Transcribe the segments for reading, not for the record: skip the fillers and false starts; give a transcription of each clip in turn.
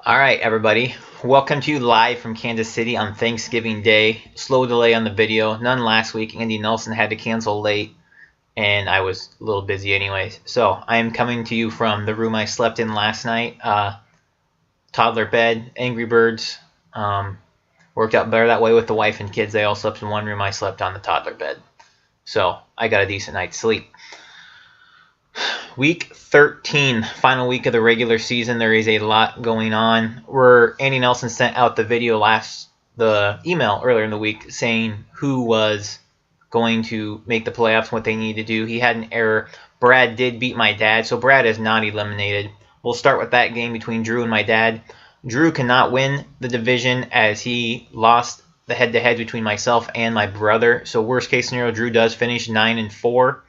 All right, everybody. Welcome to you live from Kansas City on Thanksgiving Day. Slow delay on the video. None last week. Andy Nelson had to cancel late, and I was a little busy anyways. So I am coming to you from the room I slept in last night. Toddler bed, Angry Birds. Worked out better that way with the wife and kids. They all slept in one room. I slept on the toddler bed. So I got a decent night's sleep. Week 13, final week of the regular season. There is a lot going on. Andy Nelson sent out the email earlier in the week saying who was going to make the playoffs, what they need to do. He had an error. Brad did beat my dad, so Brad is not eliminated. We'll start with that game between Drew and my dad. Drew cannot win the division as he lost the head-to-head between myself and my brother. So worst case scenario, Drew does finish 9-4.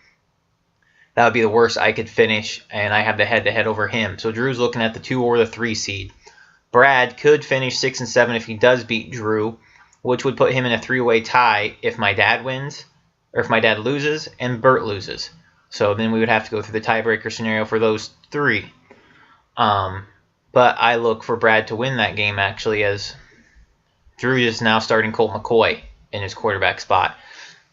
That would be the worst I could finish, and I have the head-to-head over him. So Drew's looking at the 2 or the 3 seed. Brad could finish 6-7 if he does beat Drew, which would put him in a 3-way tie if my dad wins, or if my dad loses and Bert loses. So then we would have to go through the tiebreaker scenario for those 3. But I look for Brad to win that game, actually, as Drew is now starting Colt McCoy in his quarterback spot.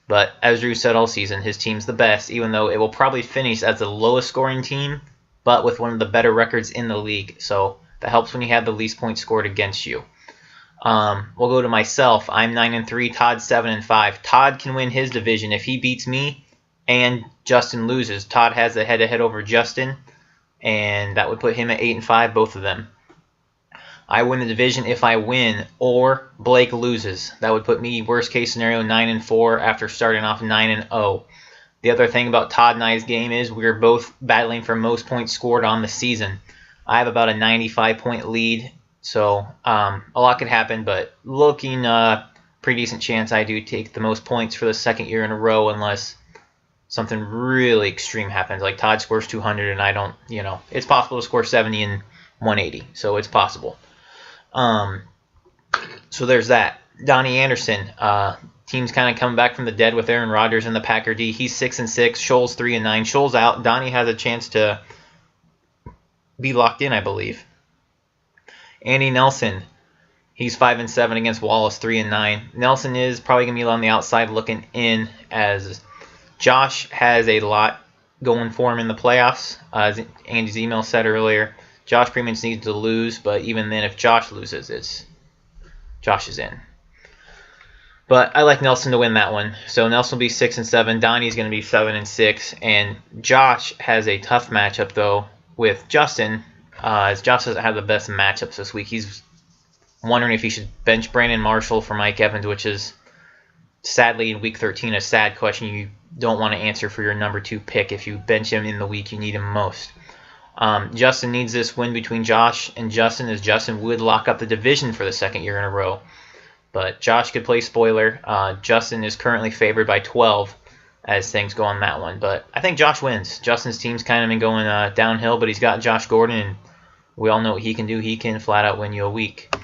But as Drew said all season, his team's the best, even though it will probably finish as the lowest scoring team, but with one of the better records in the league. So that helps when you have the least points scored against you. We'll go to myself. I'm 9-3. Todd's 7-5. Todd can win his division if he beats me and Justin loses. Todd has the head-to-head over Justin, and that would put him at 8-5, both of them. I win the division if I win or Blake loses. That would put me, worst case scenario, 9-4 after starting off 9-0. The other thing about Todd and I's game is we're both battling for most points scored on the season. I have about a 95-point lead, so a lot could happen, but looking pretty decent chance I do take the most points for the second year in a row unless something really extreme happens, like Todd scores 200 and I don't, it's possible to score 70 and 180, so it's possible. So there's that. Donnie Anderson, team's kind of coming back from the dead with Aaron Rodgers and the Packer D. He's 6-6. Scholes 3-9. Scholes out. Donnie has a chance to be locked in, I believe. Andy Nelson, he's 5-7 against Wallace 3-9. Nelson is probably gonna be on the outside looking in, as Josh has a lot going for him in the playoffs. As Andy's email said earlier, Josh pretty much needs to lose, but even then, if Josh loses, Josh is in. But I like Nelson to win that one. So Nelson will be 6-7. Donnie's going to be 7-6. And Josh has a tough matchup, though, with Justin, as Josh doesn't have the best matchups this week. He's wondering if he should bench Brandon Marshall for Mike Evans, which is, sadly, in Week 13, a sad question you don't want to answer for your number 2 pick if you bench him in the week you need him most. Justin needs this win between Josh and Justin, as Justin would lock up the division for the second year in a row. But Josh could play spoiler. Justin is currently favored by 12 as things go on that one. But I think Josh wins. Justin's team's kind of been going downhill, but he's got Josh Gordon, and we all know what he can do. He can flat out win you a week.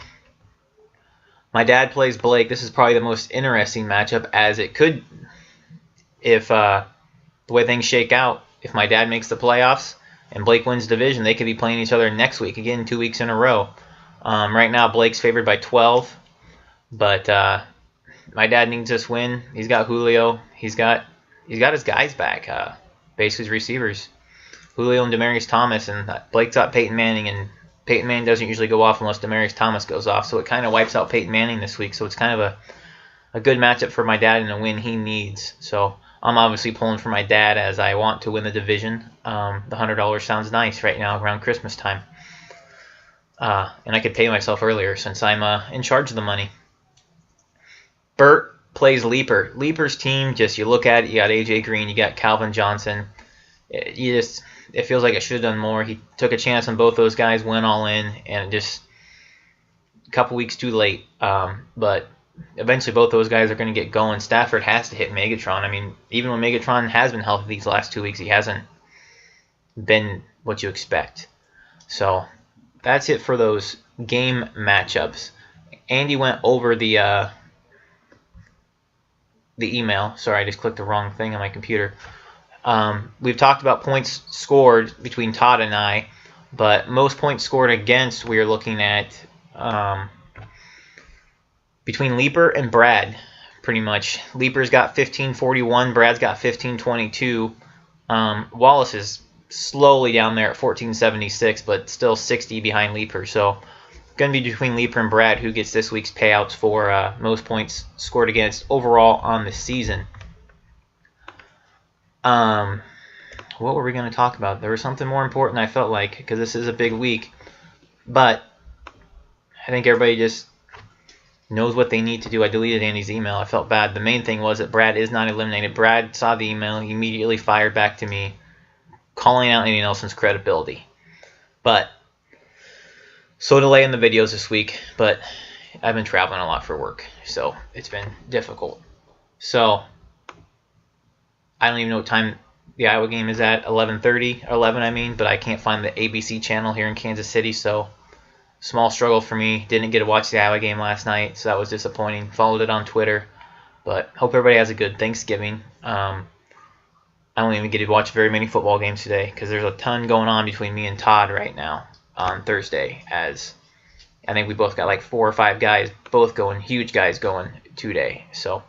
My dad plays Blake. This is probably the most interesting matchup, as it could, if the way things shake out, if my dad makes the playoffs and Blake wins division, they could be playing each other next week, again, 2 weeks in a row. Right now, Blake's favored by 12, but my dad needs this win. He's got Julio. He's got his guys back, basically his receivers, Julio and Demaryius Thomas, and Blake's got Peyton Manning, and Peyton Manning doesn't usually go off unless Demaryius Thomas goes off, so it kind of wipes out Peyton Manning this week. So it's kind of a good matchup for my dad and a win he needs. So I'm obviously pulling for my dad, as I want to win the division. The $100 sounds nice right now around Christmas time. And I could pay myself earlier since I'm in charge of the money. Bert plays Leaper. Leaper's team, you look at it, you got A.J. Green, you got Calvin Johnson. It feels like it should have done more. He took a chance on both those guys, went all in, and just a couple weeks too late. But eventually both those guys are going to get going. Stafford has to hit Megatron. I mean, even when Megatron has been healthy these last 2 weeks, he hasn't been what you expect. So that's it for those game matchups. Andy went over the email. Sorry, I just clicked the wrong thing on my computer. We've talked about points scored between Todd and I. But most points scored against, we are looking at between Leaper and Brad, pretty much. Leaper's got 1541, Brad's got 1522. Wallace is slowly down there at 1476, but still 60 behind Leaper. So going to be between Leaper and Brad who gets this week's payouts for most points scored against overall on the season. What were we going to talk about? There was something more important, I felt like, because this is a big week. But I think everybody just knows what they need to do. I deleted Andy's email. I felt bad. The main thing was that Brad is not eliminated. Brad saw the email. He immediately fired back to me, calling out Andy Nelson's credibility. But so delay in the videos this week. But I've been traveling a lot for work, so it's been difficult. So I don't even know what time the Iowa game is at, 11:30, 11 I mean, but I can't find the ABC channel here in Kansas City, so small struggle for me. Didn't get to watch the Iowa game last night, so that was disappointing. Followed it on Twitter, but hope everybody has a good Thanksgiving. I don't even get to watch very many football games today because there's a ton going on between me and Todd right now on Thursday, as I think we both got like 4 or 5 guys, both going, huge guys going today. So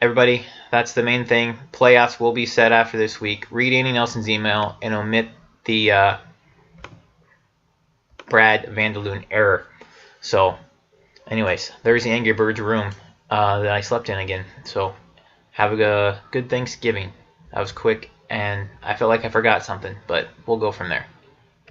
everybody, that's the main thing. Playoffs will be set after this week. Read Andy Nelson's email and omit the Brad Vanderloon error. So, anyways, there's the Angry Birds room that I slept in again. So, have a good Thanksgiving. That was quick, and I felt like I forgot something, but we'll go from there.